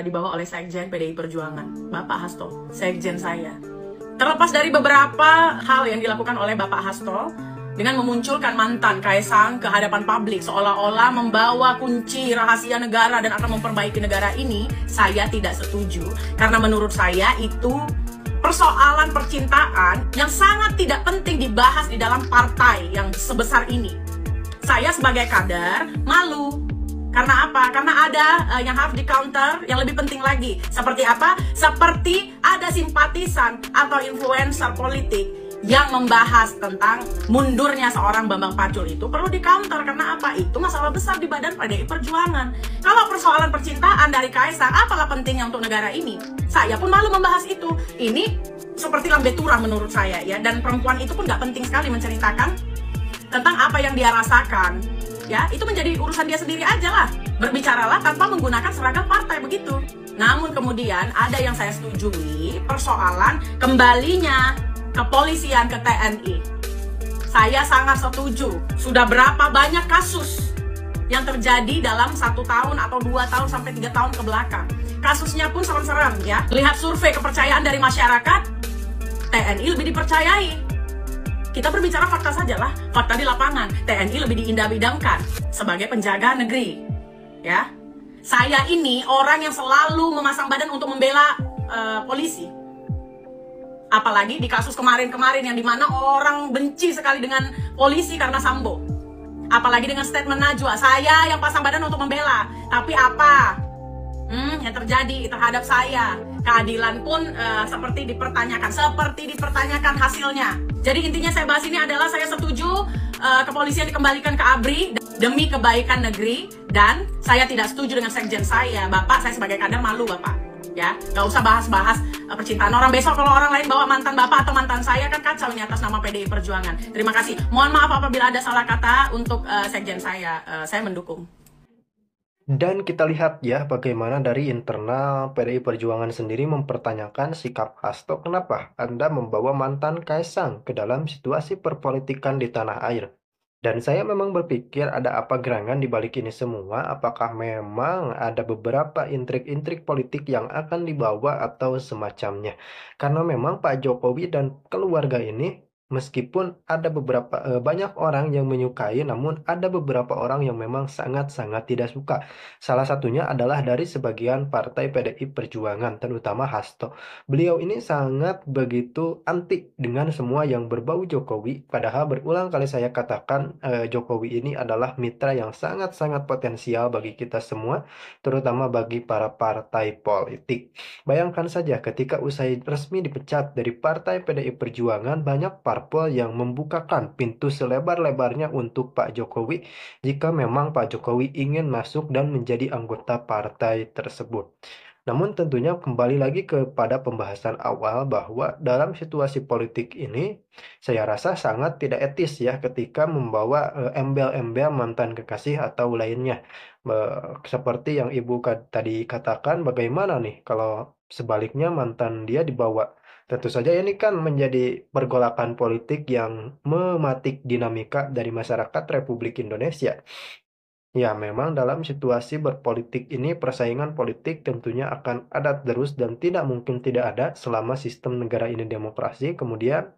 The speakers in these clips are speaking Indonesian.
dibawa oleh Sekjen PDI Perjuangan, Bapak Hasto, Sekjen saya. Terlepas dari beberapa hal yang dilakukan oleh Bapak Hasto, dengan memunculkan mantan Kaisang ke hadapan publik, seolah-olah membawa kunci rahasia negara dan akan memperbaiki negara ini, saya tidak setuju. Karena menurut saya itu persoalan percintaan yang sangat tidak penting dibahas di dalam partai yang sebesar ini. Saya sebagai kader malu. Karena apa? Karena ada yang harus di-counter yang lebih penting lagi. Seperti apa? Seperti ada simpatisan atau influencer politik yang membahas tentang mundurnya seorang Bambang Pacul itu perlu di-counter. Karena apa? Itu masalah besar di badan PDI Perjuangan. Kalau persoalan percintaan dari Kaisang, apalah pentingnya untuk negara ini? Saya pun malu membahas itu. Ini seperti lambe turah menurut saya ya. Dan perempuan itu pun gak penting sekali menceritakan tentang apa yang dia rasakan. Ya, itu menjadi urusan dia sendiri aja lah. Berbicaralah tanpa menggunakan seragam partai, begitu. Namun kemudian ada yang saya setujui, persoalan kembalinya kepolisian ke TNI. Saya sangat setuju. Sudah berapa banyak kasus yang terjadi dalam 1 tahun atau 2 tahun sampai 3 tahun ke belakang. Kasusnya pun serem-serem ya. Lihat survei kepercayaan dari masyarakat, TNI lebih dipercayai. Kita berbicara fakta sajalah, fakta di lapangan. TNI lebih diindah-idamkan sebagai penjaga negeri. Ya, saya ini orang yang selalu memasang badan untuk membela polisi. Apalagi di kasus kemarin-kemarin yang dimana orang benci sekali dengan polisi karena Sambo. Apalagi dengan statement Najwa, saya yang pasang badan untuk membela. Tapi apa yang terjadi terhadap saya? Keadilan pun seperti dipertanyakan hasilnya. Jadi intinya saya bahas ini adalah saya setuju kepolisian dikembalikan ke ABRI demi kebaikan negeri, dan saya tidak setuju dengan sekjen saya. Bapak, saya sebagai kader malu Bapak. Ya, nggak usah bahas-bahas percintaan orang. Besok kalau orang lain bawa mantan Bapak atau mantan saya, kan kacau ini atas nama PDI Perjuangan. Terima kasih. Mohon maaf apabila ada salah kata untuk sekjen saya. Saya mendukung. Dan kita lihat ya bagaimana dari internal PDI Perjuangan sendiri mempertanyakan sikap Hasto, kenapa Anda membawa mantan Kaisang ke dalam situasi perpolitikan di tanah air. Dan saya memang berpikir ada apa gerangan di balik ini semua, apakah memang ada beberapa intrik-intrik politik yang akan dibawa atau semacamnya. Karena memang Pak Jokowi dan keluarga ini, meskipun ada banyak orang yang menyukai, namun ada beberapa orang yang memang sangat-sangat tidak suka. Salah satunya adalah dari sebagian partai PDI Perjuangan, terutama Hasto. Beliau ini sangat begitu anti dengan semua yang berbau Jokowi, padahal berulang kali saya katakan Jokowi ini adalah mitra yang sangat-sangat potensial bagi kita semua, terutama bagi para partai politik. Bayangkan saja ketika usai resmi dipecat dari partai PDI Perjuangan, banyak parpol yang membukakan pintu selebar-lebarnya untuk Pak Jokowi jika memang Pak Jokowi ingin masuk dan menjadi anggota partai tersebut. Namun tentunya kembali lagi kepada pembahasan awal bahwa dalam situasi politik ini saya rasa sangat tidak etis ya ketika membawa embel-embel mantan kekasih atau lainnya. Seperti yang Ibu tadi katakan, bagaimana nih kalau sebaliknya mantan dia dibawa? Tentu saja ini kan menjadi pergolakan politik yang mematik dinamika dari masyarakat Republik Indonesia. Ya, memang dalam situasi berpolitik ini persaingan politik tentunya akan ada terus dan tidak mungkin tidak ada selama sistem negara ini demokrasi. Kemudian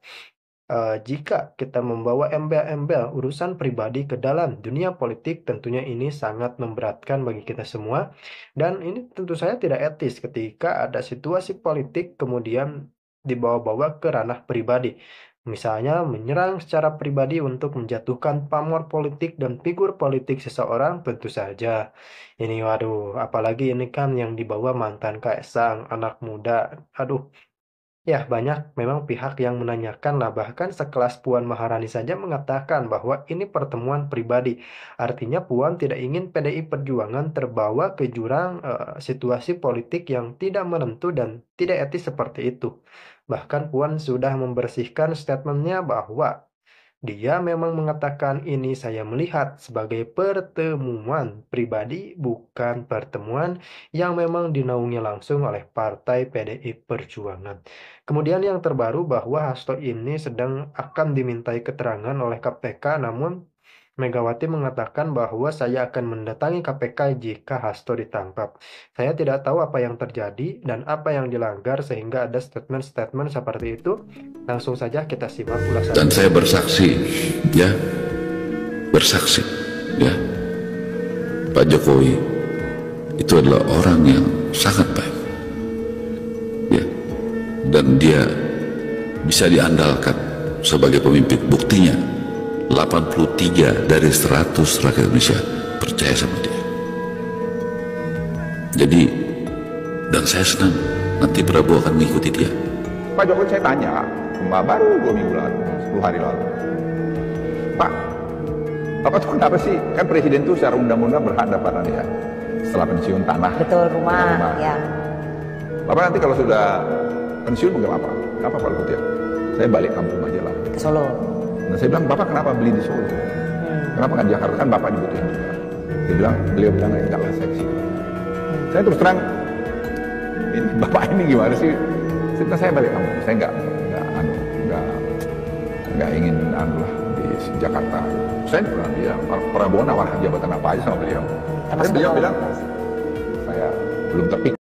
jika kita membawa embel-embel urusan pribadi ke dalam dunia politik, tentunya ini sangat memberatkan bagi kita semua. Dan ini tentu saja tidak etis ketika ada situasi politik kemudian dibawa-bawa ke ranah pribadi. Misalnya menyerang secara pribadi untuk menjatuhkan pamor politik dan figur politik seseorang, tentu saja. Ini waduh, apalagi ini kan yang dibawa mantan Kaisang, anak muda. Aduh, ya, banyak memang pihak yang menanyakan lah, bahkan sekelas Puan Maharani saja mengatakan bahwa ini pertemuan pribadi. Artinya Puan tidak ingin PDI Perjuangan terbawa ke jurang situasi politik yang tidak menentu dan tidak etis seperti itu. Bahkan Puan sudah membersihkan statementnya bahwa dia memang mengatakan ini saya melihat sebagai pertemuan pribadi, bukan pertemuan yang memang dinaungi langsung oleh Partai PDI Perjuangan. Kemudian yang terbaru bahwa Hasto ini sedang akan dimintai keterangan oleh KPK, namun Megawati mengatakan bahwa saya akan mendatangi KPK jika Hasto ditangkap. Saya tidak tahu apa yang terjadi dan apa yang dilanggar sehingga ada statement-statement seperti itu. Langsung saja kita simak ulasan. Dan saya bersaksi, ya, Pak Jokowi itu adalah orang yang sangat baik, ya, dan dia bisa diandalkan sebagai pemimpin. Buktinya 83 dari 100 rakyat Indonesia percaya sama dia. Jadi, dan saya senang nanti Prabowo akan mengikuti dia. Pak Jokowi saya tanya, baru 2 minggu lalu, 10 hari lalu, Pak, Bapak tuh kenapa sih? Kan presiden tuh secara undang-undang berhak dapat ya, setelah pensiun tanah. Betul, rumah. Ya. Bapak nanti kalau sudah pensiun mau apa? Kenapa Pak Luhut ya? Saya balik kampung aja lah. Ke Solo. Nah saya bilang, Bapak kenapa beli di Solo? Kenapa kan Jakarta? Kan Bapak dibutuhin juga. Beliau bilang, enggak lah seksi. Saya terus terang, ini Bapak ini gimana sih? Setelah saya balik kampung, saya nggak ingin di Jakarta. Saya pernah bilang, Prabowo nawar jabatan apa aja sama beliau. Tapi beliau bilang, saya belum terpikir.